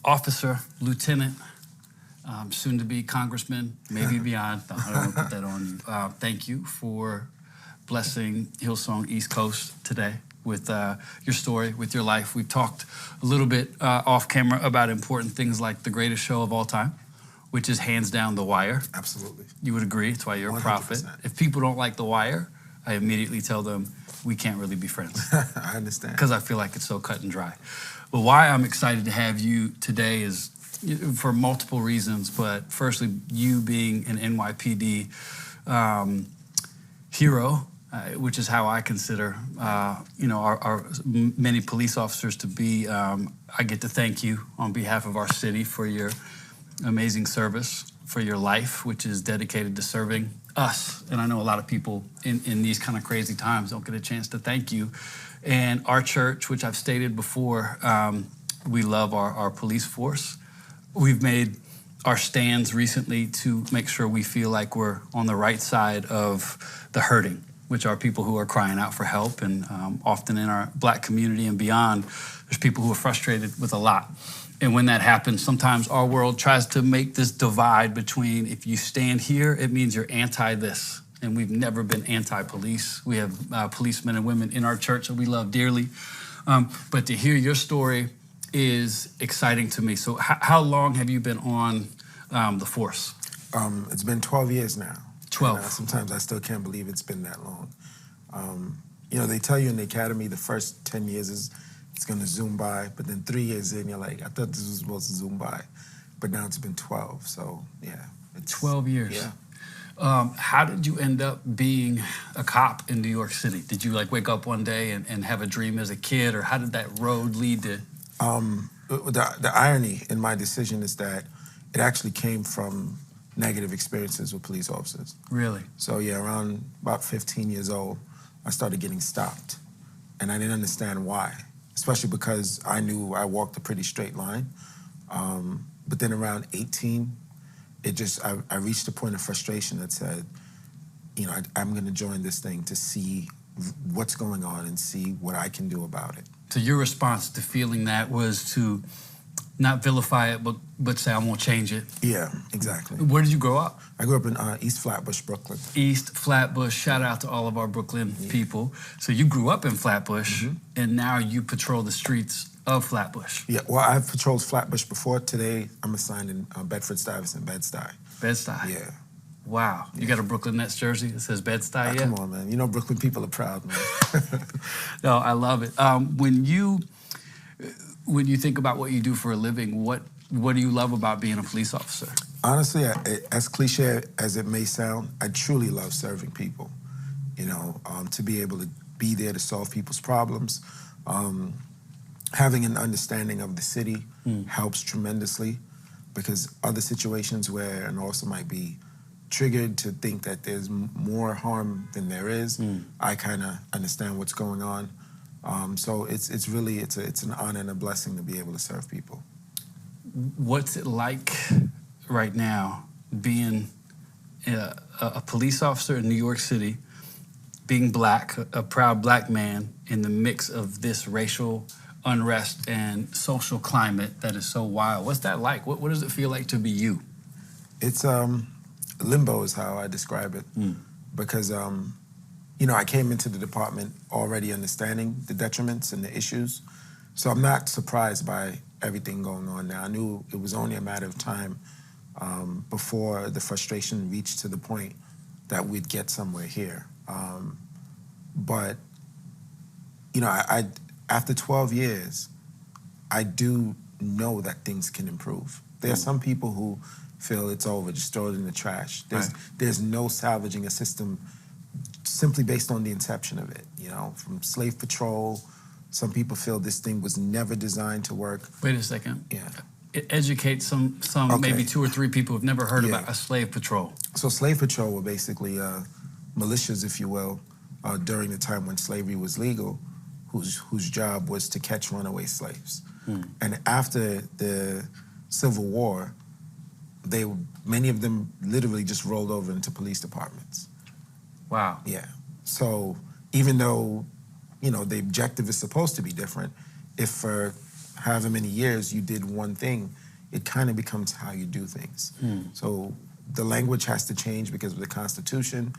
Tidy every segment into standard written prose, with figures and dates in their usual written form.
officer, lieutenant, soon to be congressman, maybe beyond. I don't want to put that on you. Thank you for blessing Hillsong East Coast today with your story, with your life. We've talked a little bit off camera about important things like the greatest show of all time, which is hands down The Wire. Absolutely. You would agree. It's why you're 100%. A prophet. If people don't like The Wire, I immediately tell them we can't really be friends. I understand. Because I feel like it's so cut and dry. But why I'm excited to have you today is for multiple reasons. But firstly, you being an NYPD hero, which is how I consider, our many police officers to be. I get to thank you on behalf of our city for your amazing service, for your life, which is dedicated to serving us. And I know a lot of people in these kind of crazy times don't get a chance to thank you. And our church, which I've stated before, we love our police force. We've made our stands recently to make sure we feel like we're on the right side of the hurting, which are people who are crying out for help. And often in our Black community and beyond, there's people who are frustrated with a lot. And when that happens, sometimes our world tries to make this divide between if you stand here, it means you're anti this. And we've never been anti-police. We have policemen and women in our church that we love dearly. But to hear your story is exciting to me. So how long have you been on the force? It's been 12 years now. 12. And, sometimes I still can't believe it's been that long. They tell you in the academy the first 10 years it's going to zoom by, but then 3 years in, you're like, I thought this was supposed to zoom by. But now it's been 12, so yeah. It's 12 years. Yeah. How did you end up being a cop in New York City? Did you wake up one day and have a dream as a kid, or how did that road lead to? The irony in my decision is that it actually came from negative experiences with police officers. Really? So yeah, around about 15 years old, I started getting stopped, and I didn't understand why. Especially because I knew I walked a pretty straight line. But then around 18, I reached a point of frustration that said, I'm going to join this thing to see what's going on and see what I can do about it. So your response to feeling that was to not vilify it, but say, I'm going to change it. Yeah, exactly. Where did you grow up? I grew up in East Flatbush, Brooklyn. East Flatbush. Shout out to all of our Brooklyn people. So you grew up in Flatbush, and now you patrol the streets of Flatbush. Yeah, well, I've patrolled Flatbush before. Today, I'm assigned in Bedford-Stuyvesant, Bed-Stuy. Bed-Stuy? Yeah. Wow. You got a Brooklyn Nets jersey that says Bed-Stuy yet? Come on, man. Brooklyn people are proud, man. No, I love it. When you think about what you do for a living, what do you love about being a police officer? Honestly, as cliche as it may sound, I truly love serving people. To be able to be there to solve people's problems. Having an understanding of the city helps tremendously, because other situations where an officer might be triggered to think that there's more harm than there is, I kind of understand what's going on. So it's an honor and a blessing to be able to serve people. What's it like right now being a police officer in New York City, being Black, a proud Black man in the mix of this racial unrest and social climate that is so wild? What's that like? What does it feel like to be you? It's limbo is how I describe it, because I came into the department already understanding the detriments and the issues, so I'm not surprised by everything going on now. I knew it was only a matter of time before the frustration reached to the point that we'd get somewhere here. But I after 12 years, I do know that things can improve. There are some people who feel it's over, just throw it in the trash. There's no salvaging a system simply based on the inception of it. From slave patrol, some people feel this thing was never designed to work. Wait a second. Yeah. Educate some maybe 2 or 3 people who've never heard about a slave patrol. So slave patrol were basically militias, if you will, during the time when slavery was legal, whose job was to catch runaway slaves. And after the Civil War, many of them literally just rolled over into police departments. Wow. Yeah. So even though, the objective is supposed to be different, if for however many years you did one thing, it kind of becomes how you do things. So the language has to change because of the Constitution.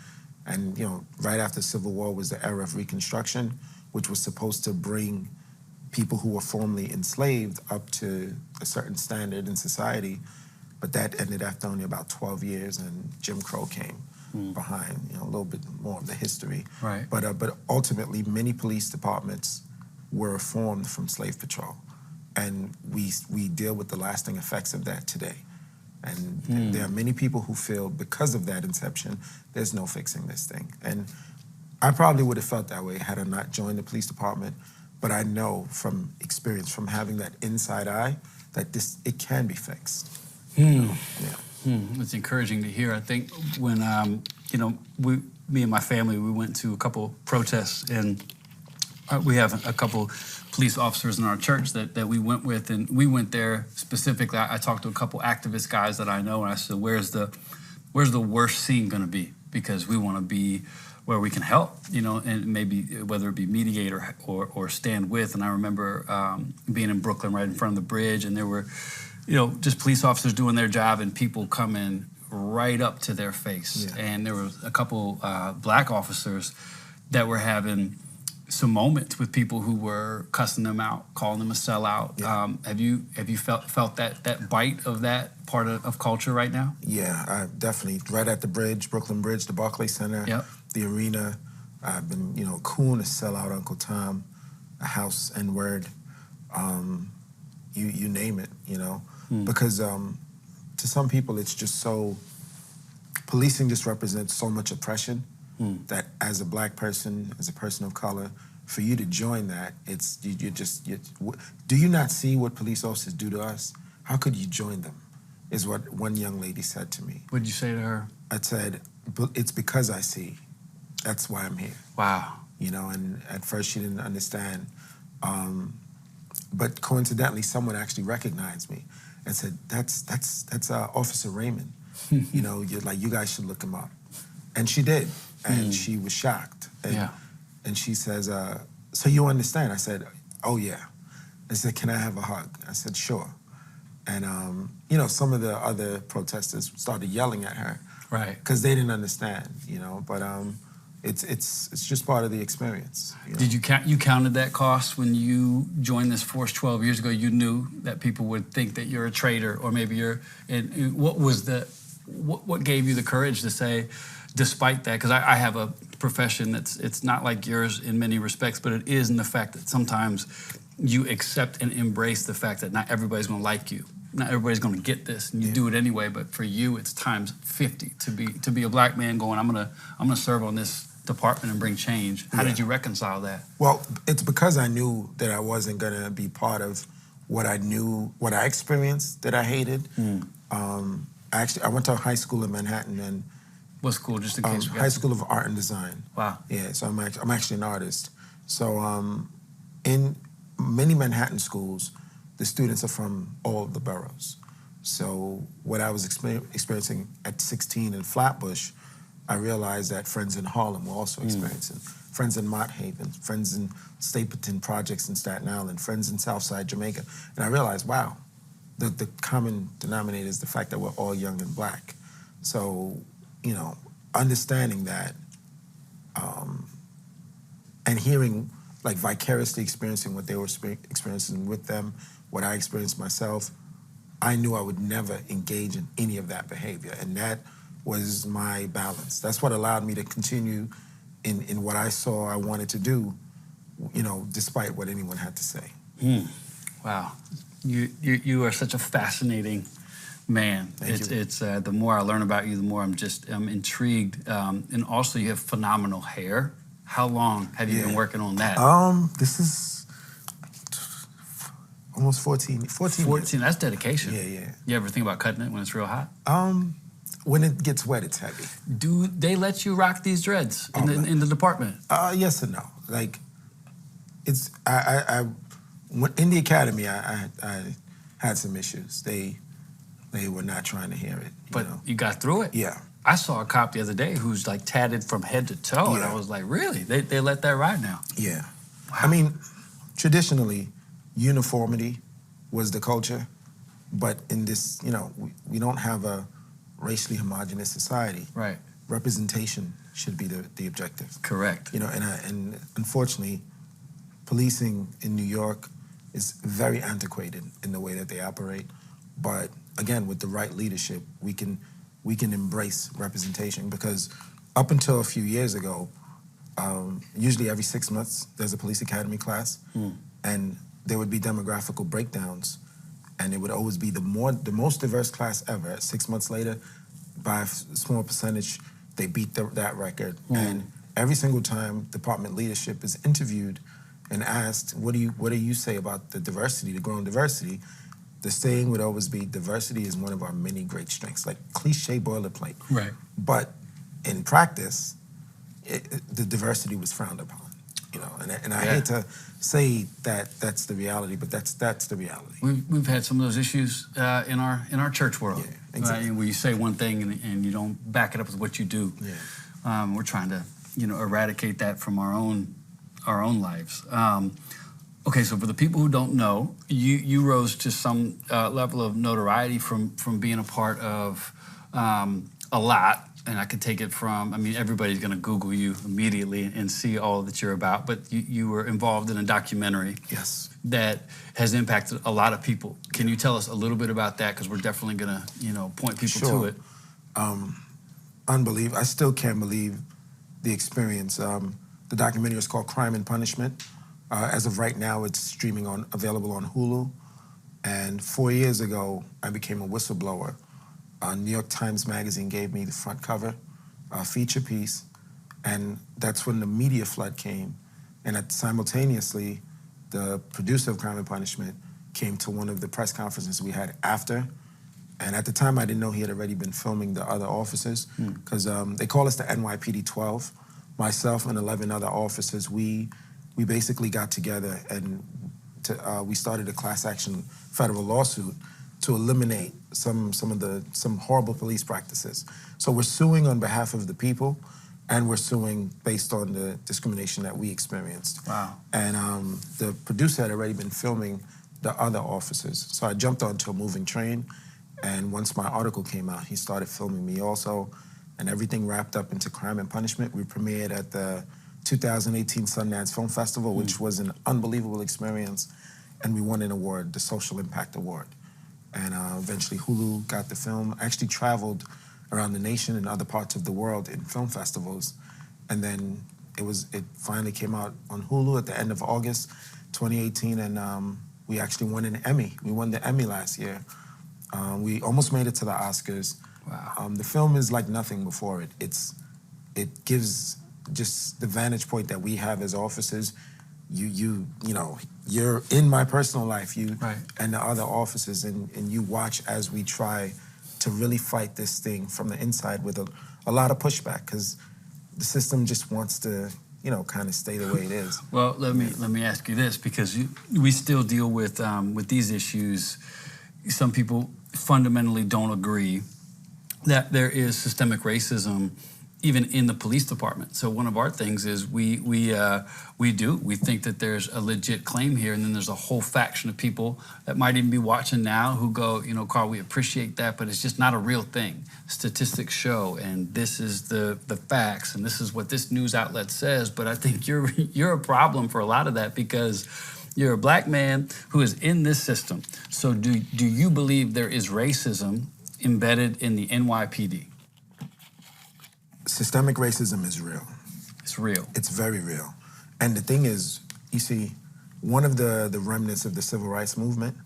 And, right after the Civil War was the era of Reconstruction, which was supposed to bring people who were formerly enslaved up to a certain standard in society. But that ended after only about 12 years, and Jim Crow came behind, a little bit more of the history. Right. But ultimately, many police departments were formed from slave patrol. And we deal with the lasting effects of that today. And there are many people who feel because of that inception, there's no fixing this thing. And I probably would have felt that way had I not joined the police department. But I know from experience, from having that inside eye, that it can be fixed. It's encouraging to hear. I think when me and my family, we went to a couple protests, and we have a couple police officers in our church that we went with, and we went there specifically. I talked to a couple activist guys that I know, and I said, "Where's the worst scene going to be?" Because we want to be where we can help, and maybe whether it be mediate or stand with. And I remember being in Brooklyn, right in front of the bridge, and there were, just police officers doing their job, and people coming right up to their face. Yeah. And there was a couple black officers that were having some moments with people who were cussing them out, calling them a sellout. Yeah. Have you felt that bite of that part of culture right now? Yeah, I definitely. Right at the bridge, Brooklyn Bridge, the Barclays Center, the arena. I've been, coon, a sellout, Uncle Tom, a house N-word, you name it, because to some people it's just so. Policing just represents so much oppression. That as a black person, as a person of color, for you to join that, it's do you not see what police officers do to us? How could you join them? Is what one young lady said to me. What did you say to her? I said, it's because I see. That's why I'm here. Wow. And at first she didn't understand. But coincidentally, someone actually recognized me and said, that's Officer Raymond. You're like, you guys should look him up. And she did. And she was shocked. And she says, so you understand? I said, oh, yeah. I said, can I have a hug? I said, sure. And, some of the other protesters started yelling at her. Right. Because they didn't understand, But it's just part of the experience. Did you counted that cost when you joined this force 12 years ago? You knew that people would think that you're a traitor, or maybe you're... And what gave you the courage to say, despite that, because I have a profession it's not like yours in many respects, but it is in the fact that sometimes you accept and embrace the fact that not everybody's going to like you, not everybody's going to get this, and you do it anyway. But for you, it's times 50 to be a black man going, I'm gonna serve on this department and bring change. How did you reconcile that? Well, it's because I knew that I wasn't going to be part of what I experienced that I hated. I went to high school in Manhattan, and what school, just in case? High School of Art and Design. Wow. Yeah, so I'm actually an artist. So in many Manhattan schools, the students are from all of the boroughs. So what I was experiencing at 16 in Flatbush, I realized that friends in Harlem were also experiencing. Friends in Mott Haven, friends in Stapleton Projects in Staten Island, friends in Southside Jamaica. And I realized, wow, the common denominator is the fact that we're all young and black. So, understanding that and hearing, like, vicariously experiencing what they were experiencing with them, what I experienced myself, I knew I would never engage in any of that behavior. And that was my balance. That's what allowed me to continue in what I saw I wanted to do, despite what anyone had to say. Wow. You are such a fascinating man. It's the more I learn about you, the more I'm intrigued. And also, you have phenomenal hair. How long have you been working on that? This is almost 14 years. That's dedication. Yeah. You ever think about cutting it when it's real hot? When it gets wet, it's heavy. Do they let you rock these dreads in the department? Yes and no. Like, it's in the academy, I had some issues. They were not trying to hear it. But you got through it? Yeah. I saw a cop the other day who's like tatted from head to toe, and I was like, really? They let that ride now? Yeah. Wow. I mean, traditionally, uniformity was the culture. But in this, we don't have a racially homogenous society. Right. Representation should be the objective. Correct. And unfortunately, policing in New York is very antiquated in the way that they operate. But again, with the right leadership, we can embrace representation, because up until a few years ago, usually every 6 months there's a police academy class, and there would be demographical breakdowns, and it would always be the most diverse class ever. 6 months later, by a small percentage, they beat that record. And every single time, department leadership is interviewed and asked, what do you say about the diversity, the growing diversity? The saying would always be, diversity is one of our many great strengths, like cliche boilerplate. Right. But in practice, the diversity was frowned upon. And I hate to say that that's the reality, but that's the reality. We've had some of those issues in our church world. Yeah, exactly. Right? Where you say one thing and you don't back it up with what you do. Yeah. We're trying to eradicate that from our own lives. Okay, so for the people who don't know, you rose to some level of notoriety from being a part of a lot. And I could take it from, everybody's going to Google you immediately and see all that you're about. But you were involved in a documentary. Yes. That has impacted a lot of people. Can you tell us a little bit about that? Because we're definitely going to point people to it. Unbelievable. I still can't believe the experience. The documentary is called Crime and Punishment. As of right now, it's available on Hulu. And 4 years ago, I became a whistleblower. New York Times Magazine gave me the front cover feature piece, and that's when the media flood came. And simultaneously, the producer of Crime and Punishment came to one of the press conferences we had after. And at the time, I didn't know he had already been filming the other officers, because they call us the NYPD 12. Myself and 11 other officers, we basically got together and we started a class action federal lawsuit to eliminate some horrible police practices. So we're suing on behalf of the people, and we're suing based on the discrimination that we experienced. Wow. And the producer had already been filming the other officers. So I jumped onto a moving train, and once my article came out, he started filming me also, and everything wrapped up into Crime and Punishment. We premiered at the 2018 Sundance Film Festival, which was an unbelievable experience, and we won an award, the Social Impact Award. And eventually Hulu got the film. I actually traveled around the nation and other parts of the world in film festivals. And then it finally came out on Hulu at the end of August 2018, and we actually won an Emmy. We won the Emmy last year. We almost made it to the Oscars. Wow. The film is like nothing before it. It gives just the vantage point that we have as officers. You're in my personal life, right, and the other officers, and you watch as we try to really fight this thing from the inside with a lot of pushback, because the system just wants to, kind of stay the way it is. Well, let me ask you this, because we still deal with these issues. Some people fundamentally don't agree that there is systemic racism even in the police department. So one of our things is we think that there's a legit claim here, and then there's a whole faction of people that might even be watching now who go, Carl, we appreciate that, but it's just not a real thing. Statistics show, and this is the facts, and this is what this news outlet says. But I think you're a problem for a lot of that, because you're a black man who is in this system. So do you believe there is racism embedded in the NYPD? Systemic racism is real. It's real. It's very real. And the thing is, you see, one of the remnants of the civil rights movement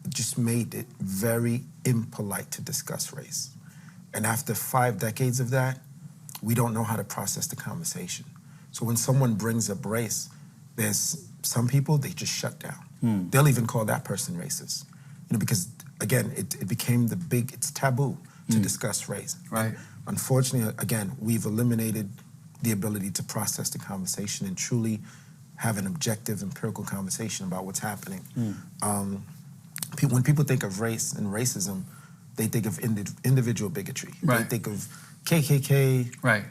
just made it very impolite to discuss race. And after 5 decades of that, we don't know how to process the conversation. So when someone brings up race, there's some people, they just shut down. They'll even call that person racist. Because, again, it became it's taboo to discuss race. Right. And unfortunately, again, we've eliminated the ability to process the conversation and truly have an objective, empirical conversation about what's happening. When people think of race and racism, they think of individual bigotry. Right. They think of KKK. Right.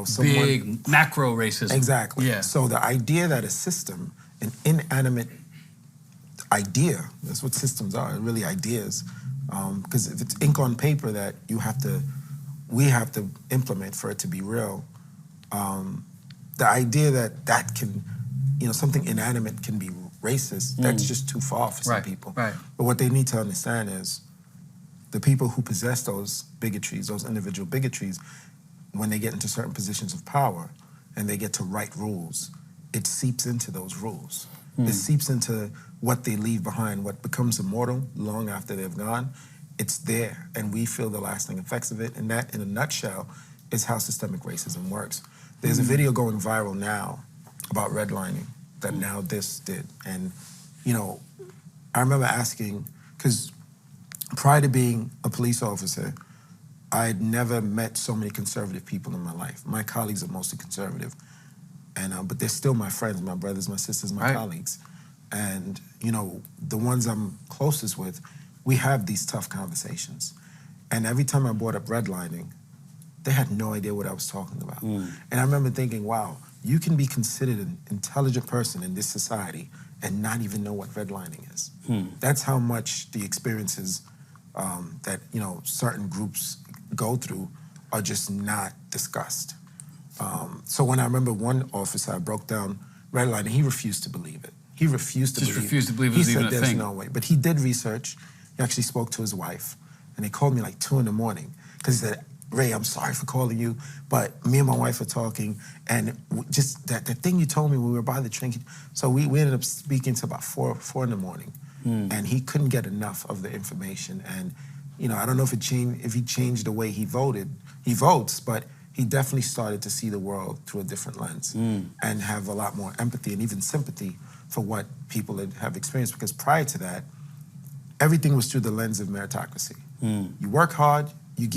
Someone, big macro racism. Exactly. Yeah. So the idea that a system, an inanimate idea. That's what systems are, really ideas. Because if it's ink on paper that we have to implement for it to be real, the idea that can, something inanimate can be racist, that's just too far for some people. Right. But what they need to understand is the people who possess those bigotries, those individual bigotries, when they get into certain positions of power and they get to write rules, it seeps into those rules. It seeps into what they leave behind, what becomes immortal long after they've gone. It's there, and we feel the lasting effects of it. And that, in a nutshell, is how systemic racism works. There's a video going viral now about redlining that Now This did. And, I remember asking, because prior to being a police officer, I had never met so many conservative people in my life. My colleagues are mostly conservative, and but they're still my friends, my brothers, my sisters, my colleagues. And, the ones I'm closest with, we have these tough conversations. And every time I brought up redlining, they had no idea what I was talking about. And I remember thinking, wow, you can be considered an intelligent person in this society and not even know what redlining is. That's how much the experiences that, certain groups go through are just not discussed. So when I remember one officer, I broke down redlining, he refused to believe it. He refused to believe it. Just refused to believe it was even a thing. He said there's no way. But he did research. He actually spoke to his wife. And they called me like 2 in the morning. Because he said, Ray, I'm sorry for calling you, but me and my wife are talking. And just that thing you told me when we were by the train. So we ended up speaking to about 4 in the morning. And he couldn't get enough of the information. And, I don't know if he changed the way he votes, but he definitely started to see the world through a different lens and have a lot more empathy and even sympathy for what people have experienced. Because prior to that, everything was through the lens of meritocracy. You work hard, you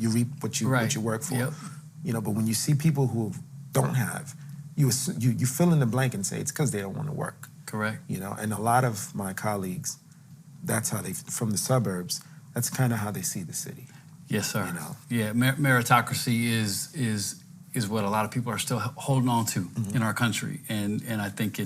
reap what you work for. Yep. But when you see people who don't have, you fill in the blank and say it's because they don't want to work. Correct. And a lot of my colleagues, that's how from the suburbs, that's kind of how they see the city. Yes, sir. Yeah, meritocracy is what a lot of people are still holding on to in our country, and I think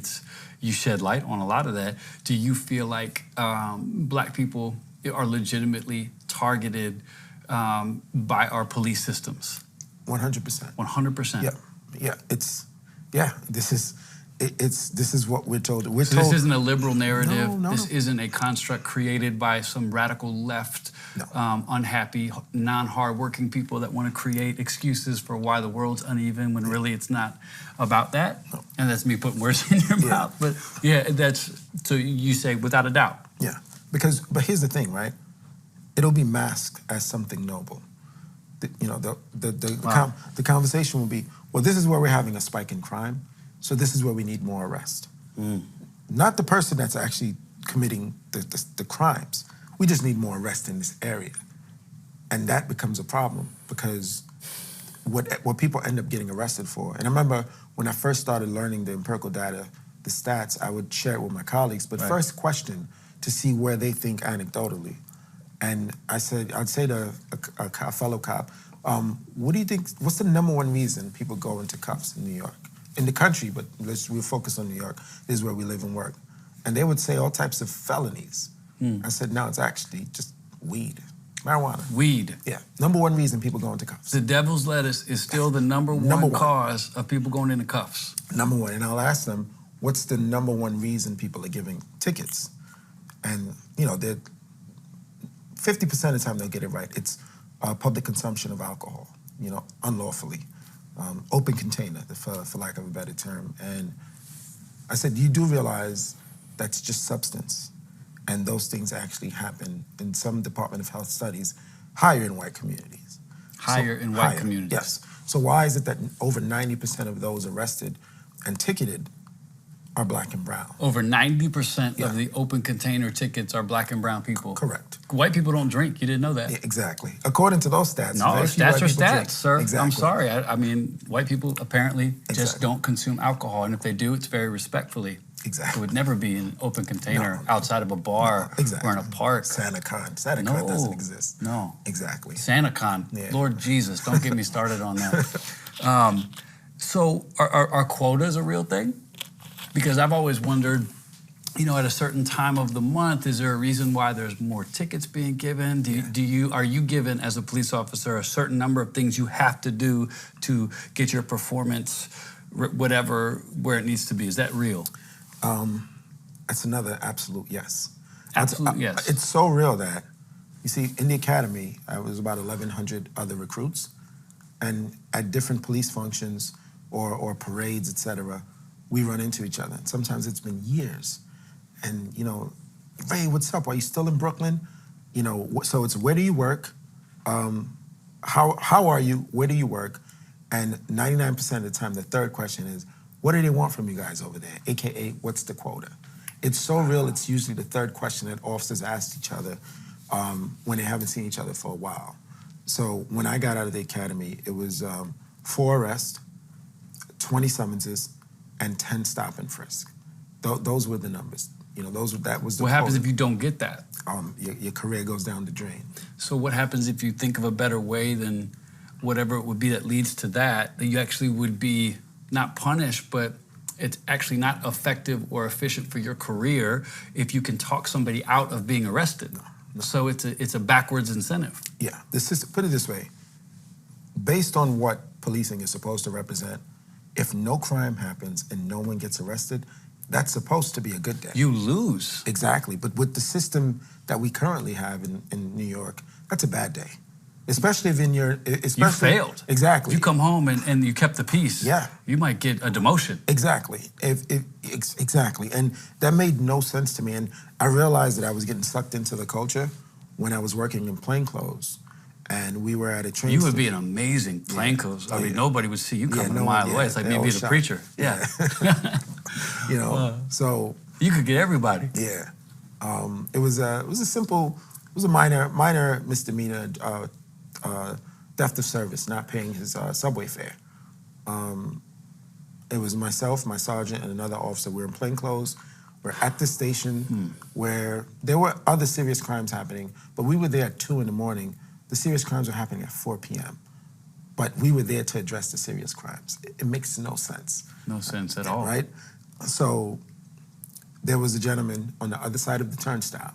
you shed light on a lot of that. Do you feel like Black people are legitimately targeted by our police systems? 100%. 100%. Yeah. This is what we're told. So this isn't a liberal narrative. No. This isn't a construct created by some radical left, unhappy, non-hardworking people that want to create excuses for why the world's uneven when really it's not about that. No. And that's me putting words in your mouth. But so you say without a doubt. Yeah, but here's the thing, right? It'll be masked as something noble. The conversation will be, well, this is where we're having a spike in crime. So this is where we need more arrest. Not the person that's actually committing the crimes. We just need more arrest in this area. And that becomes a problem because what people end up getting arrested for. And I remember when I first started learning the empirical data, the stats, I would share it with my colleagues, but first question to see where they think anecdotally. And I'd say to a fellow cop, what do you think, what's the number one reason people go into cuffs in New York? In the country, but we'll focus on New York. This is where we live and work. And they would say all types of felonies. I said, no, it's actually just weed, marijuana. Weed. Yeah, number one reason people go into cuffs. The devil's lettuce is still the number one cause of people going into cuffs. Number one, and I'll ask them, what's the number one reason people are giving tickets? And, they're 50% of the time they'll get it right. It's public consumption of alcohol, unlawfully. Open container, for lack of a better term. And I said, you do realize that's just substance. And those things actually happen in some Department of Health studies higher in white communities. Higher in white communities? Yes. So why is it that over 90% of those arrested and ticketed are Black and brown? Over 90% of the open container tickets are Black and brown people? Correct. White people don't drink. You didn't know that? Yeah, exactly. According to those stats. No, stats are stats, sir. Exactly. I'm sorry. I mean, white people apparently just don't consume alcohol. And if they do, it's very respectfully. Exactly. It would never be an open container outside of a bar or in a park. SantaCon. SantaCon doesn't exist. No. Exactly. SantaCon. Yeah. Lord Jesus, don't get me started on that. So are quotas a real thing? Because I've always wondered, at a certain time of the month, is there a reason why there's more tickets being given? Are you given as a police officer a certain number of things you have to do to get your performance, whatever, where it needs to be? Is that real? That's another absolute yes. Absolute yes. It's so real that, you see, in the academy, I was about 1,100 other recruits, and at different police functions or parades, et cetera, we run into each other. And sometimes it's been years. And, Ray, what's up? Are you still in Brooklyn? So it's, where do you work? How are you? Where do you work? And 99% of the time, the third question is, what do they want from you guys over there? AKA, what's the quota? It's so real, it's usually the third question that officers ask each other when they haven't seen each other for a while. So when I got out of the academy, it was 4 arrests, 20 summonses, and 10 stop and frisk. Those were the numbers. That was the What happens quota. if you don't get that? Your career goes down the drain. So what happens if you think of a better way than whatever it would be that leads to that you actually would be not punished, but it's actually not effective or efficient for your career if you can talk somebody out of being arrested? No. So it's a backwards incentive. Yeah, put it this way. Based on what policing is supposed to represent, if no crime happens and no one gets arrested, that's supposed to be a good day. You lose. Exactly. But with the system that we currently have in New York, that's a bad day. Especially if you failed. Exactly. You come home and you kept the peace. Yeah. You might get a demotion. Exactly. Exactly. And that made no sense to me. And I realized that I was getting sucked into the culture when I was working in plainclothes. And we were at a train You would be an amazing plainclothes. I mean, nobody would see you coming a mile away. It's like me being a preacher. Yeah. So you could get everybody. Yeah. It was a minor misdemeanor, theft of service, not paying his subway fare. It was myself, my sergeant, and another officer. We were in plainclothes. We're at the station where there were other serious crimes happening, but we were there at 2 a.m. The serious crimes were happening at 4 p.m. But we were there to address the serious crimes. It makes no sense. No sense at all. Right? So there was a gentleman on the other side of the turnstile,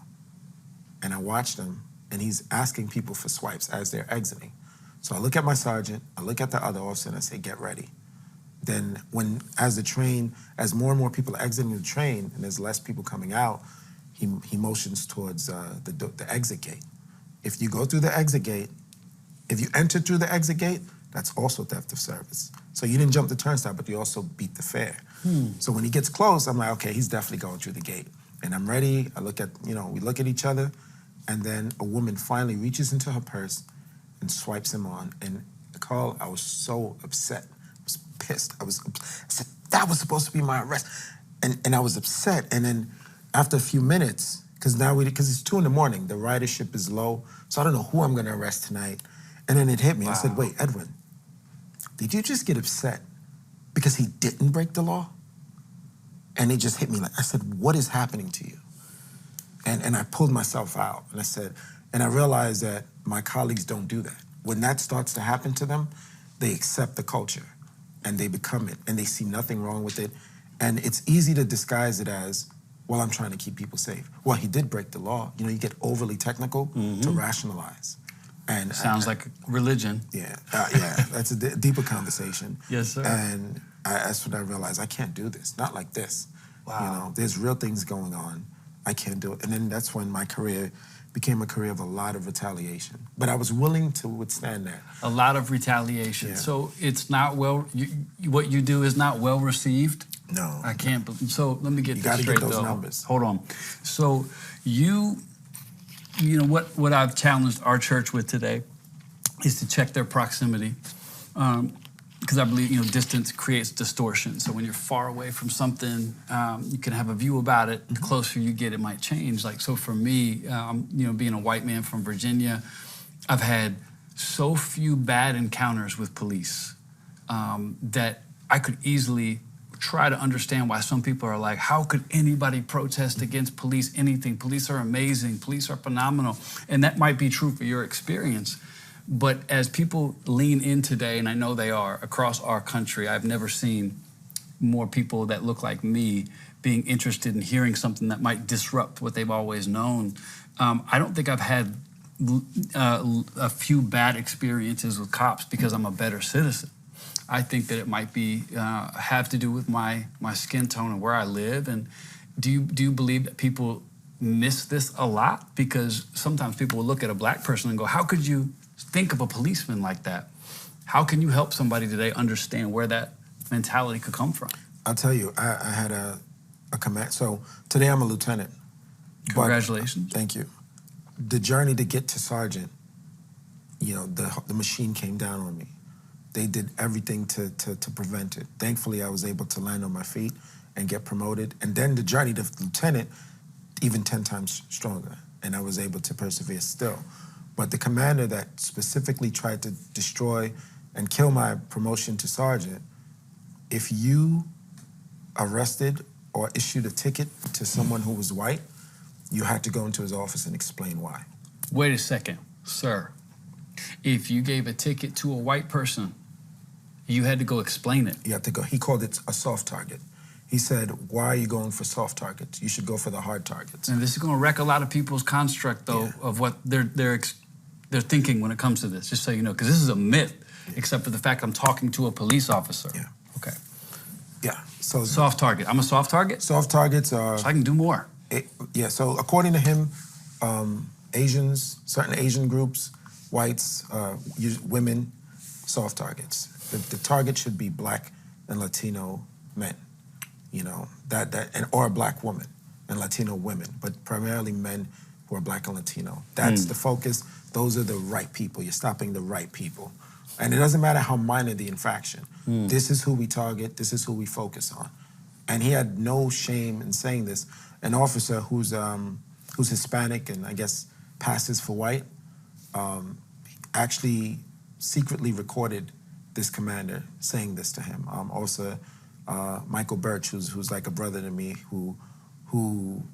and I watched him, and he's asking people for swipes as they're exiting. So I look at my sergeant, I look at the other officer, and I say, get ready. Then as more and more people are exiting the train, and there's less people coming out, he motions towards the exit gate. If you go through the exit gate, if you enter through the exit gate, that's also theft of service. So you didn't jump the turnstile, but you also beat the fare. So when he gets close, I'm like, okay, he's definitely going through the gate. And I'm ready. I look at, we look at each other, and then a woman finally reaches into her purse and swipes him on. And Carl, I was so upset. I was pissed. I said, that was supposed to be my arrest. And I was upset. And then after a few minutes, because it's 2 a.m, the ridership is low, so I don't know who I'm going to arrest tonight. And then it hit me. Wow. I said, wait, Edwin, did you just get upset because he didn't break the law? And it just hit me. I said, what is happening to you? And I pulled myself out. And I said, and I realized that my colleagues don't do that. When that starts to happen to them, they accept the culture and they become it and they see nothing wrong with it. And it's easy to disguise it as, well, I'm trying to keep people safe. Well, he did break the law. You get overly technical to rationalize. And sounds like religion. Yeah, that's a deeper conversation. Yes, sir. And that's when I realized I can't do this, not like this. Wow. There's real things going on. I can't do it. And then that's when my career became a career of a lot of retaliation. But I was willing to withstand that. A lot of retaliation. Yeah. So it's not what you do is not well received? No. I can't believe. So let me get this straight, You got to get those though. numbers. Hold on. So what I've challenged our church with today is to check their proximity. Because I believe, distance creates distortion. So when you're far away from something, you can have a view about it. The closer you get, it might change. So for me, being a white man from Virginia, I've had so few bad encounters with police that I could easily try to understand why some people are like, how could anybody protest against police anything? Police are amazing. Police are phenomenal. And that might be true for your experience. But as people lean in today, and I know they are, across our country, I've never seen more people that look like me being interested in hearing something that might disrupt what they've always known. I don't think I've had a few bad experiences with cops because I'm a better citizen. I think that it might be have to do with my skin tone and where I live. And do you believe that people miss this a lot? Because sometimes people will look at a black person and go, how could you think of a policeman like that? How can you help somebody today understand where that mentality could come from? I'll tell you, I had a command. So today I'm a lieutenant. Congratulations. Thank you. The journey to get to sergeant, you know, the machine came down on me. They did everything to prevent it. Thankfully, I was able to land on my feet and get promoted. And then the journey to lieutenant, even 10 times stronger. And I was able to persevere still. But the commander that specifically tried to destroy and kill my promotion to sergeant, if you arrested or issued a ticket to someone who was white, you had to go into his office and explain why. Wait a second, sir. If you gave a ticket to a white person, you had to go explain it. You had to go. He called it a soft target. He said, why are you going for soft targets? You should go for the hard targets. And this is going to wreck a lot of people's construct, though, of what they're thinking when it comes to this, just so you know, because this is a myth, except for the fact I'm talking to a police officer. Yeah. Okay. Yeah. So soft target. I'm a soft target? Soft targets are... So I can do more. So according to him, Asians, certain Asian groups, whites, women, soft targets. The target should be black and Latino men, you know, or a black woman and Latino women, but primarily men who are black and Latino. That's the focus. Those are the right people. You're stopping the right people. And it doesn't matter how minor the infraction. This is who we target. This is who we focus on. And he had no shame in saying this. An officer who's Hispanic and I guess passes for white actually secretly recorded this commander saying this to him. Also, Michael Birch, who's like a brother to me, who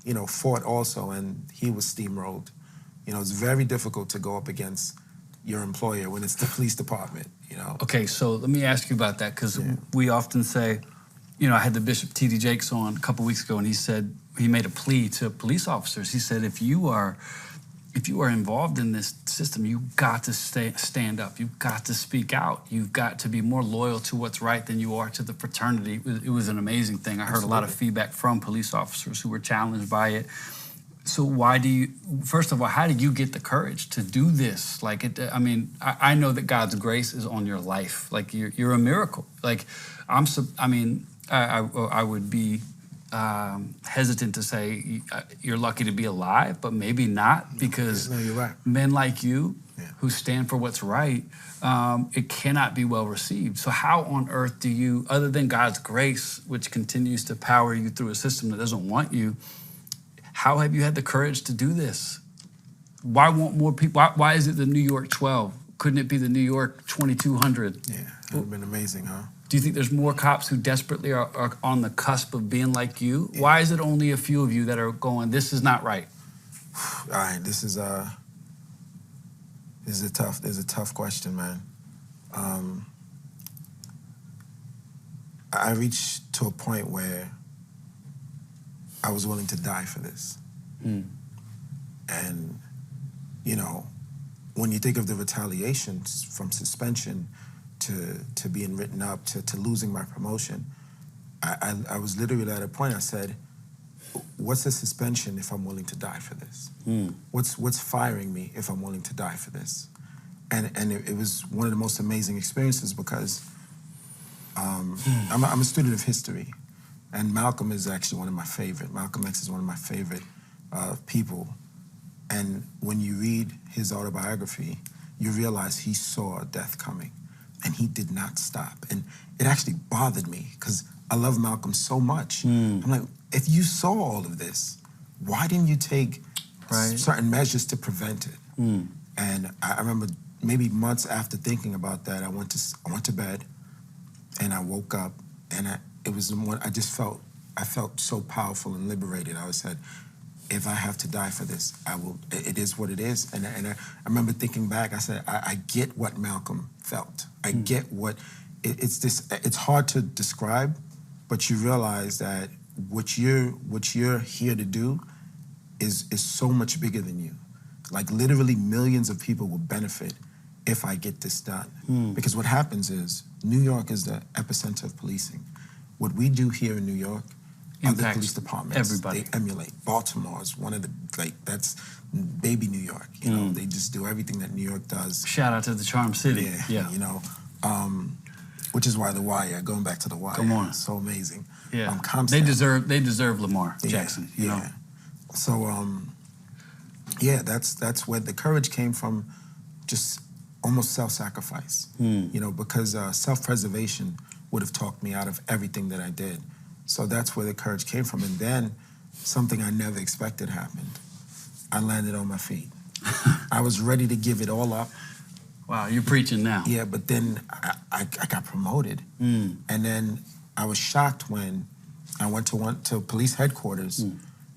you know fought also, and he was steamrolled. You know, it's very difficult to go up against your employer when it's the police department. You know. Okay, so let me ask you about that because we often say, you know, I had the Bishop T.D. Jakes on a couple weeks ago, and he said he made a plea to police officers. He said, if you are involved in this system, you've got to stand up. You've got to speak out. You've got to be more loyal to what's right than you are to the fraternity. It was an amazing thing. I heard a lot of feedback from police officers who were challenged by it. So first of all, how did you get the courage to do this? Like, I know that God's grace is on your life. Like, you're a miracle. Like, I would be hesitant to say you're lucky to be alive, but maybe not, because you're right. Men like you who stand for what's right, it cannot be well received. So how on earth do you, other than God's grace, which continues to power you through a system that doesn't want you, how have you had the courage to do this? Why won't more people, why is it the New York 12? Couldn't it be the New York 2200? Yeah, that would have been amazing, huh? Do you think there's more cops who desperately are on the cusp of being like you? Yeah. Why is it only a few of you that are going, this is not right? All right, this is a tough question, man. I reached to a point where I was willing to die for this. And, you know, when you think of the retaliations from suspension to being written up, to losing my promotion, I was literally at a point, I said, what's the suspension if I'm willing to die for this? What's firing me if I'm willing to die for this? And it was one of the most amazing experiences because I'm a student of history, and Malcolm is actually one of my favorite. Malcolm X is one of my favorite people. And when you read his autobiography, you realize he saw death coming. And he did not stop. And it actually bothered me because I love Malcolm so much. I'm like, if you saw all of this, why didn't you take certain measures to prevent it? And I remember maybe months after thinking about that, I went to bed and I woke up and I felt so powerful and liberated. I said, if I have to die for this, I will. It is what it is. And I remember thinking back, I said, I get what Malcolm felt. I get what, it's hard to describe, but you realize that what you're here to do is so much bigger than you. Like literally millions of people will benefit if I get this done. Because what happens is New York is the epicenter of policing. What we do here in New York, other police departments, everybody. They emulate. Baltimore is one of the, that's baby New York. You know, they just do everything that New York does. Shout out to the Charm City. Yeah. You know, which is why The Wire, going back to The Wire, come on, so amazing. Yeah, they deserve Lamar Jackson. You know? So that's where the courage came from, just almost self-sacrifice. You know, because self-preservation would have talked me out of everything that I did. So that's where the courage came from. And then something I never expected happened. I landed on my feet. I was ready to give it all up. Wow, you're preaching now. Yeah, but then I got promoted. And then I was shocked when I went to police headquarters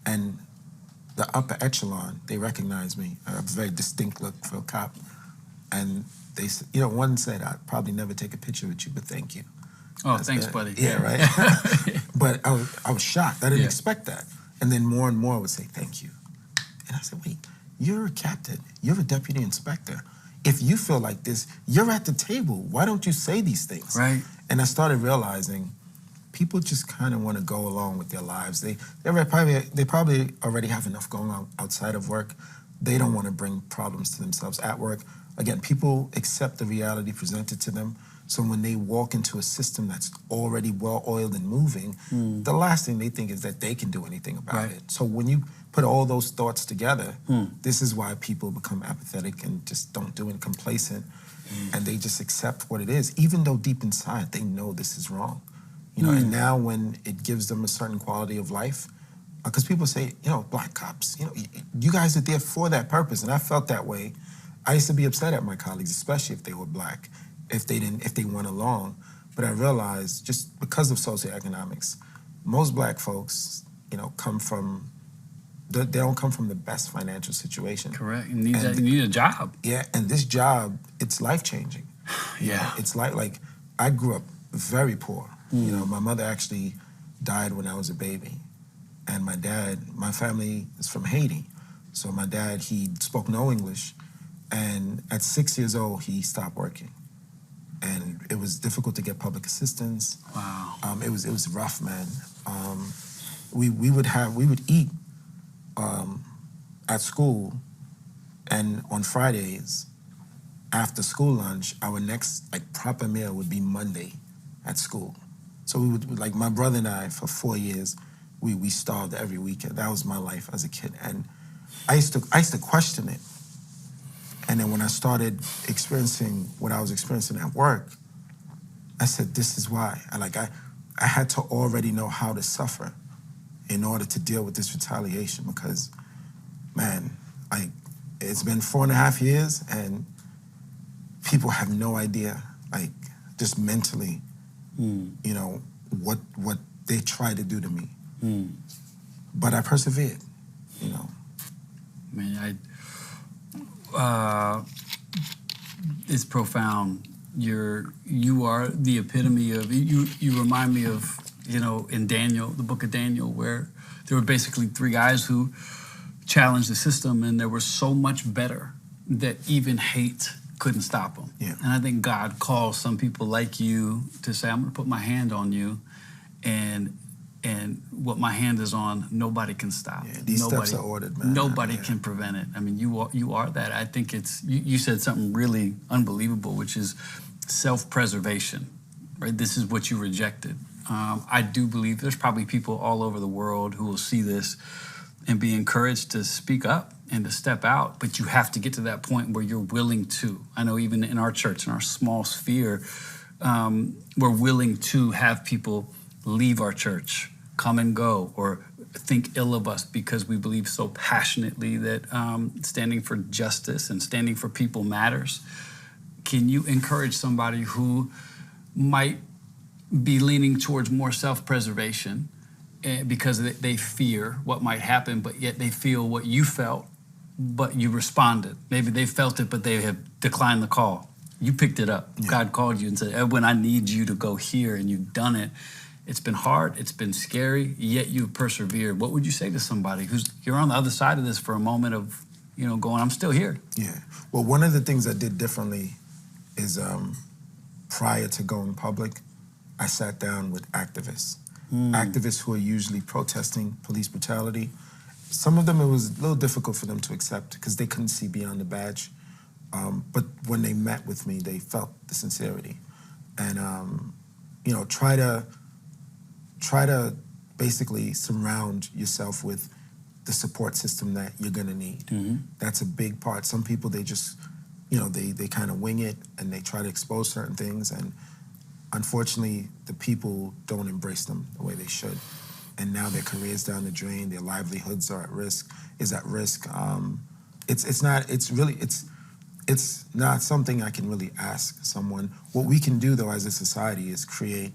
and the upper echelon, they recognized me. I have a very distinct look for a cop. And they said, you know, one said, I'd probably never take a picture with you, but thank you. Oh, thanks, buddy. Yeah, right? But I was shocked. I didn't expect that. And then more and more would say, thank you. And I said, wait, you're a captain. You're a deputy inspector. If you feel like this, you're at the table. Why don't you say these things? Right. And I started realizing people just kind of want to go along with their lives. They probably already have enough going on outside of work. They don't want to bring problems to themselves at work. Again, people accept the reality presented to them. So when they walk into a system that's already well-oiled and moving, the last thing they think is that they can do anything about it. So when you put all those thoughts together, this is why people become apathetic and just don't do it, complacent, and they just accept what it is, even though deep inside they know this is wrong. You know, and now when it gives them a certain quality of life, because people say, you know, black cops, you know, you guys are there for that purpose, and I felt that way. I used to be upset at my colleagues, especially if they were black, if they went along. But I realized just because of socioeconomics, most black folks, you know, they don't come from the best financial situation. Correct. You need a job. Yeah, and this job, it's life-changing. Yeah. It's like I grew up very poor. You know, my mother actually died when I was a baby. And my family is from Haiti. So my dad, he spoke no English. And at 6 years old, he stopped working. And it was difficult to get public assistance. Wow. It was rough, man. We would eat at school, and on Fridays, after school lunch, our next proper meal would be Monday at school. So we would, like my brother and I, for 4 years, we starved every weekend. That was my life as a kid, and I used to question it. And then when I started experiencing what I was experiencing at work, I said, this is why. I had to already know how to suffer in order to deal with this retaliation, because, man, it's been 4.5 years and people have no idea, just mentally, you know, what they tried to do to me. But I persevered, you know. Man, it's profound. You are the epitome of you remind me of, you know, in Daniel, the book of Daniel, where there were basically 3 guys who challenged the system, and there were so much better that even hate couldn't stop them. Yeah. And I think God calls some people like you to say, I'm going to put my hand on you, and what my hand is on, nobody can stop. Yeah, these steps are ordered, man. Nobody can prevent it. I mean, you are that. I think you said something really unbelievable, which is self-preservation, right? This is what you rejected. I do believe there's probably people all over the world who will see this and be encouraged to speak up and to step out, but you have to get to that point where you're willing to. I know even in our church, in our small sphere, we're willing to have people leave our church, come and go, or think ill of us because we believe so passionately that standing for justice and standing for people matters. Can you encourage somebody who might be leaning towards more self-preservation because they fear what might happen, but yet they feel what you felt, but you responded? Maybe they felt it, but they have declined the call. You picked it up. Yeah. God called you and said, Edwin, I need you to go here, and you've done it. It's been hard, it's been scary, yet you've persevered. What would you say to somebody you're on the other side of this for a moment of, going, I'm still here? Yeah. Well, one of the things I did differently is prior to going public, I sat down with activists. Activists who are usually protesting police brutality. Some of them, it was a little difficult for them to accept because they couldn't see beyond the badge. But when they met with me, they felt the sincerity. And, try to basically surround yourself with the support system that you're gonna need. That's a big part. Some people, they just, they kind of wing it and they try to expose certain things. And unfortunately, the people don't embrace them the way they should. And now their careers down the drain, their livelihoods are at risk. It's not something I can really ask someone. What we can do, though, as a society is create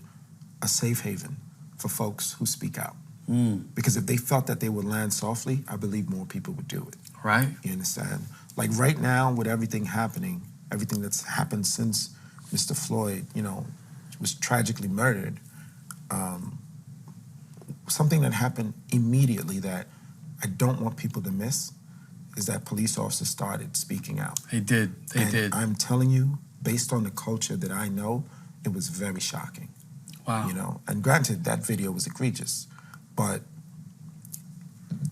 a safe haven for folks who speak out. Because if they felt that they would land softly, I believe more people would do it. Right. You understand? Like right now, with everything happening, everything that's happened since Mr. Floyd, was tragically murdered, something that happened immediately that I don't want people to miss is that police officers started speaking out. They did. I'm telling you, based on the culture that I know, it was very shocking. Wow. And granted, that video was egregious, but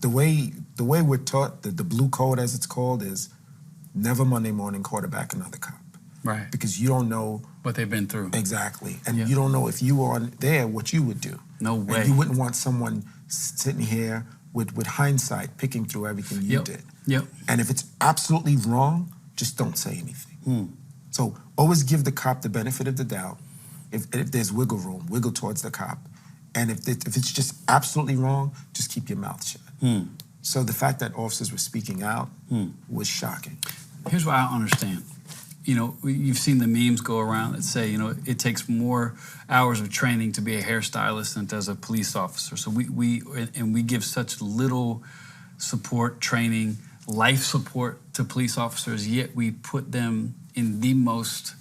the way we're taught, the blue code as it's called, is never Monday morning quarterback another cop. Right. Because you don't know what they've been through. Exactly. And you don't know if you were there what you would do. No way. And you wouldn't want someone sitting here with hindsight picking through everything you did. Yep. And if it's absolutely wrong, just don't say anything. So always give the cop the benefit of the doubt. If there's wiggle room, wiggle towards the cop. And if it's just absolutely wrong, just keep your mouth shut. So the fact that officers were speaking out was shocking. Here's what I don't understand. You've seen the memes go around that say, it takes more hours of training to be a hairstylist than it does a police officer. So we give such little support, training, life support to police officers, yet we put them in the most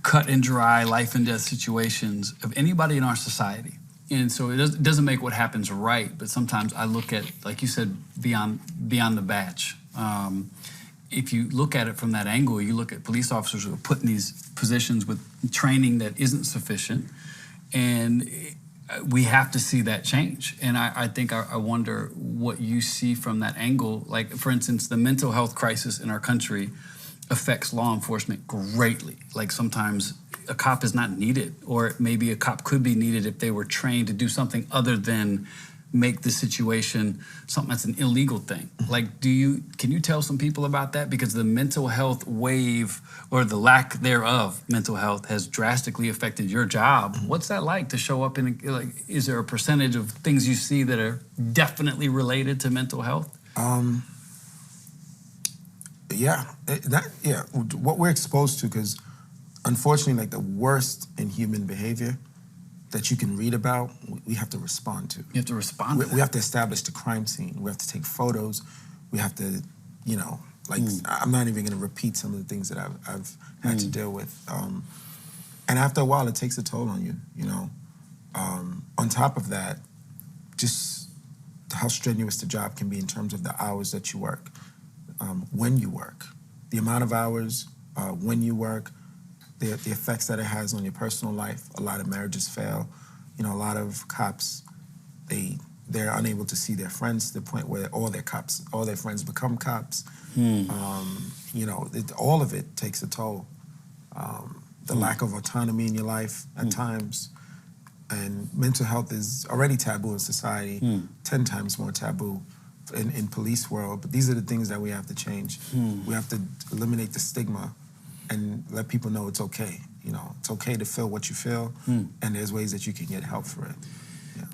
cut and dry life and death situations of anybody in our society. And so it doesn't make what happens right, but sometimes I look at, like you said, beyond the badge. If you look at it from that angle, you look at police officers who are put in these positions with training that isn't sufficient, and we have to see that change. And I think I wonder what you see from that angle. Like, for instance, the mental health crisis in our country affects law enforcement greatly. Like sometimes a cop is not needed, or maybe a cop could be needed if they were trained to do something other than make the situation something that's an illegal thing. Like, can you tell some people about that? Because the mental health wave, or the lack thereof mental health, has drastically affected your job. What's that like to show up is there a percentage of things you see that are definitely related to mental health? What we're exposed to, because unfortunately, like the worst in human behavior that you can read about, we have to respond to. You have to respond to that. We have to establish the crime scene. We have to take photos. We have to, I'm not even going to repeat some of the things that I've had to deal with. And after a while, it takes a toll on you, On top of that, just how strenuous the job can be in terms of the hours that you work, when you work, the amount of hours, when you work, the effects that it has on your personal life. A lot of marriages fail. A lot of cops, they're unable to see their friends to the point where all their friends become cops. All of it takes a toll. The lack of autonomy in your life at times. And mental health is already taboo in society, 10 times more taboo in police world. But these are the things that we have to change. We have to eliminate the stigma and let people know it's okay. It's okay to feel what you feel, and there's ways that you can get help for it. Yeah.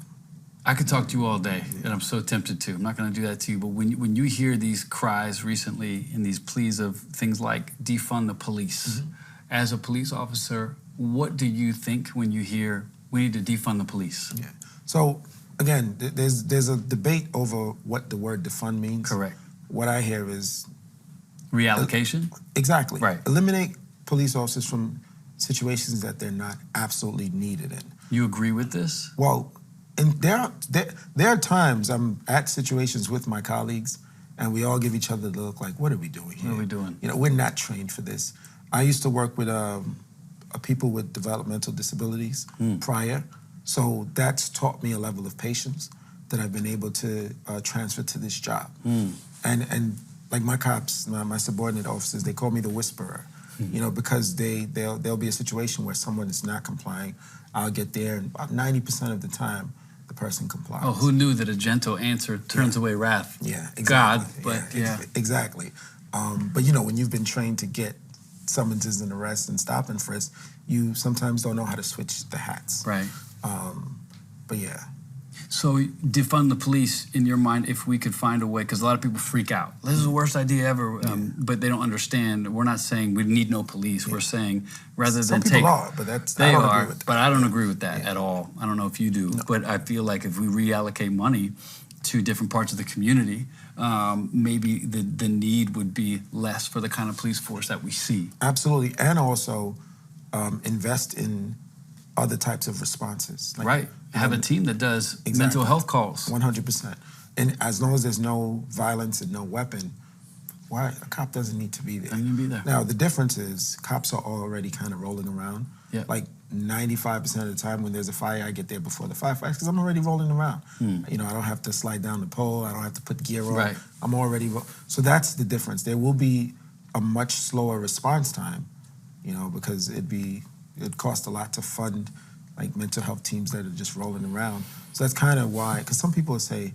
I could talk to you all day, and I'm so tempted to. I'm not going to do that to you, but when you hear these cries recently and these pleas of things like defund the police, as a police officer, what do you think when you hear we need to defund the police? Yeah. So again, there's a debate over what the word defund means. Correct. What I hear is reallocation? Exactly. Right. Eliminate police officers from situations that they're not absolutely needed in. You agree with this? Well, and there are times I'm at situations with my colleagues, and we all give each other the look like, what are we doing here? What are we doing? You know, we're not trained for this. I used to work with people with developmental disabilities prior, so that's taught me a level of patience that I've been able to transfer to this job. And like my cops, my subordinate officers, they call me the whisperer. You know, because there'll be a situation where someone is not complying. I'll get there, and about 90% of the time, the person complies. Oh, who knew that a gentle answer turns away wrath? Yeah, exactly. God, but exactly. But you know, when you've been trained to get summonses and arrests and stop and frisk, you sometimes don't know how to switch the hats. Right. But yeah. So defund the police, in your mind, if we could find a way, because a lot of people freak out. This is the worst idea ever, but they don't understand. We're not saying we need no police. We're saying rather than some people are, but they are, but I don't agree with that at all. I don't know if you do, but I feel like if we reallocate money to different parts of the community, maybe the need would be less for the kind of police force that we see. Absolutely, and also invest in other types of responses. Like, right. Have a team that does mental health calls. 100%. And as long as there's no violence and no weapon, why a cop doesn't need to be there. Doesn't need to be there. Now, the difference is cops are already kind of rolling around. Yeah. Like 95% of the time when there's a fire, I get there before the firefighter because I'm already rolling around. You know, I don't have to slide down the pole. I don't have to put gear on. Right. I'm already... So that's the difference. There will be a much slower response time, you know, because it'd cost a lot to fund like mental health teams that are just rolling around. So that's kind of why, because some people say,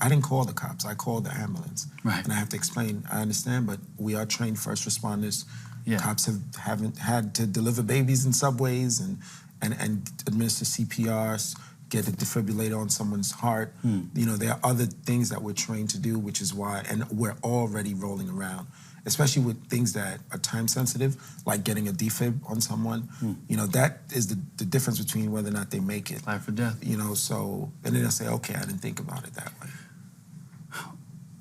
I didn't call the cops, I called the ambulance. Right. And I have to explain, I understand, but we are trained first responders. Yeah. Cops haven't had to deliver babies in subways and administer CPRs, get a defibrillator on someone's heart. You know, there are other things that we're trained to do, which is why, and we're already rolling around, especially with things that are time sensitive, like getting a defib on someone. You know, that is the difference between whether or not they make it. Life or death. You know, so, and then they'll say, okay, I didn't think about it that way.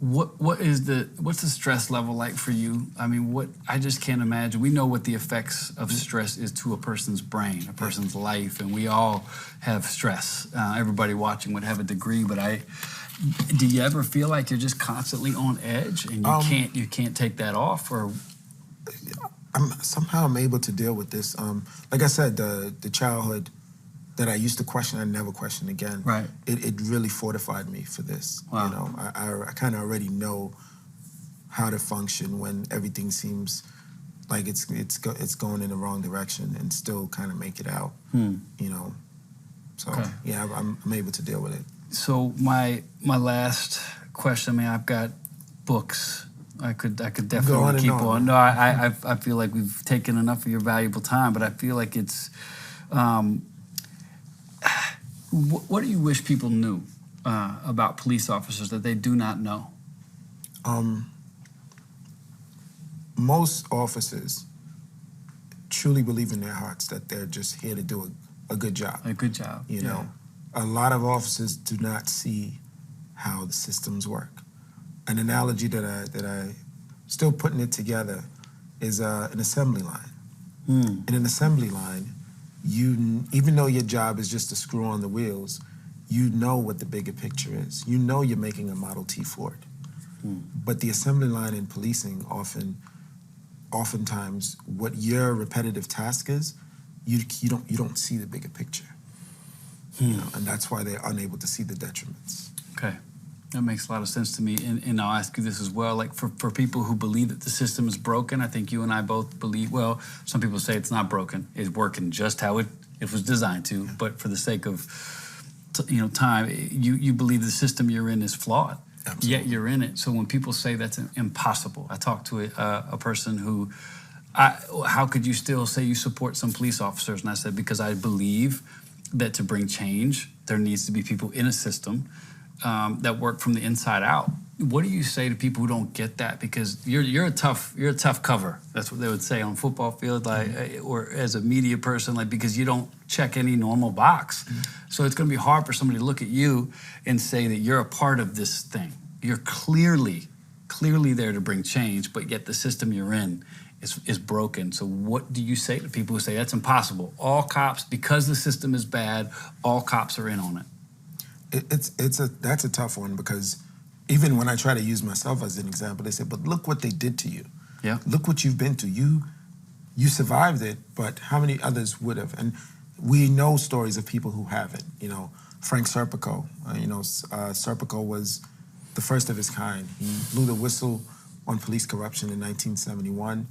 What's the stress level like for you? I mean, I just can't imagine. We know what the effects of stress is to a person's brain, a person's life, and we all have stress. Everybody watching would have a degree, but do you ever feel like you're just constantly on edge and you can't take that off? Or somehow I'm able to deal with this. Like I said, the childhood that I used to question, I never question again. Right. It really fortified me for this. Wow. You know, I kind of already know how to function when everything seems like it's going in the wrong direction and still kind of make it out. You know, so yeah, I'm able to deal with it. So my last question. I mean, I've got books. I could definitely keep on. No, I feel like we've taken enough of your valuable time, but I feel like it's. What do you wish people knew about police officers that they do not know? Most officers truly believe in their hearts that they're just here to do a good job. A good job. You know, a lot of officers do not see how the systems work. An analogy that I still putting it together is an assembly line. In an assembly line, even though your job is just to screw on the wheels, you know what the bigger picture is. You know you're making a Model T Ford. But the assembly line in policing oftentimes what your repetitive task is, you don't see the bigger picture. You know, and that's why they're unable to see the detriments. Okay. That makes a lot of sense to me. And I'll ask you this as well. Like for people who believe that the system is broken, I think you and I both believe, well, some people say it's not broken. It's working just how it was designed to. But for the sake of time, you believe the system you're in is flawed. Absolutely. Yet you're in it. So when people say that's impossible, I talked to a person who, how could you still say you support some police officers? And I said, because I believe that to bring change, there needs to be people in a system that work from the inside out. What do you say to people who don't get that? Because you're a tough cover. That's what they would say on football field, or as a media person, because you don't check any normal box. So it's going to be hard for somebody to look at you and say that you're a part of this thing. You're clearly there to bring change, but yet the system you're in is broken. So what do you say to people who say that's impossible? All cops, because the system is bad, all cops are in on it. That's a tough one, because even when I try to use myself as an example, they say, but look what they did to you. Yeah. Look what you've been through. You survived it, but how many others would have? And we know stories of people who haven't. You know, Frank Serpico. Serpico was the first of his kind. He blew the whistle on police corruption in 1971,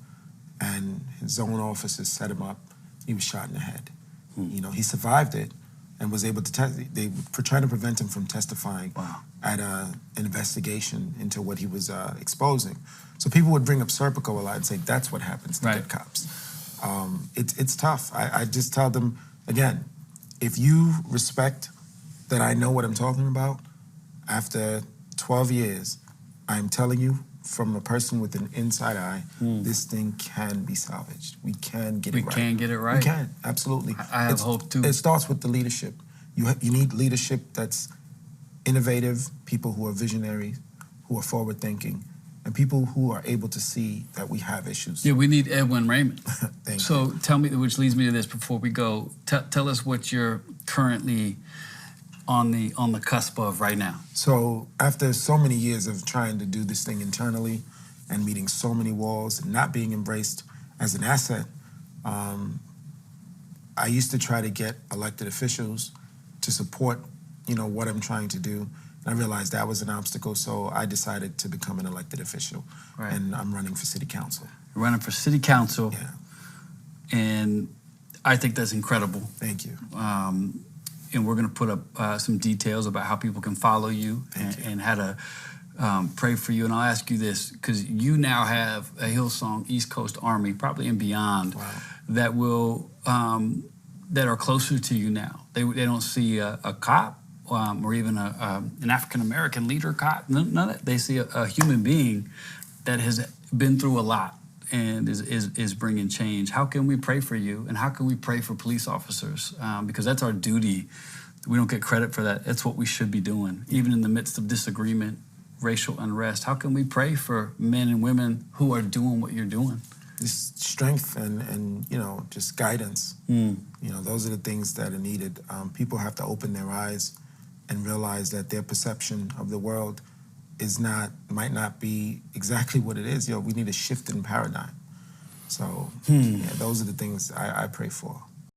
and his own officers set him up. He was shot in the head. You know, he survived it and was able to they were trying to prevent him from testifying at an investigation into what he was exposing. So people would bring up Serpico a lot and say, that's what happens to good cops. It's tough. I just tell them, again, if you respect that I know what I'm talking about, after 12 years, I'm telling you, from a person with an inside eye, this thing can be salvaged. We can get it right. We can get it right? We can, absolutely. I have hope too. It starts with the leadership. You need leadership that's innovative, people who are visionary, who are forward-thinking, and people who are able to see that we have issues. Yeah, we need Edwin Raymond. Thank you. So tell me, which leads me to this before we go, tell us what you're currently on the cusp of right now. So after so many years of trying to do this thing internally and meeting so many walls and not being embraced as an asset, I used to try to get elected officials to support, what I'm trying to do. And I realized that was an obstacle, so I decided to become an elected official. Right. And I'm running for city council. You're running for city council. Yeah. And I think that's incredible. Thank you. And we're going to put up some details about how people can follow you and how to pray for you. And I'll ask you this, because you now have a Hillsong East Coast Army, probably and beyond, that will that are closer to you now. They don't see a cop or even an African-American leader cop. None of that. They see a human being that has been through a lot and is bringing change. How can we pray for you, and how can we pray for police officers? Because that's our duty. We don't get credit for that. That's what we should be doing, even in the midst of disagreement, racial unrest. How can we pray for men and women who are doing what you're doing? Just strength and just guidance. Those are the things that are needed. People have to open their eyes and realize that their perception of the world might not be exactly what it is. We need a shift in paradigm. So those are the things I pray for.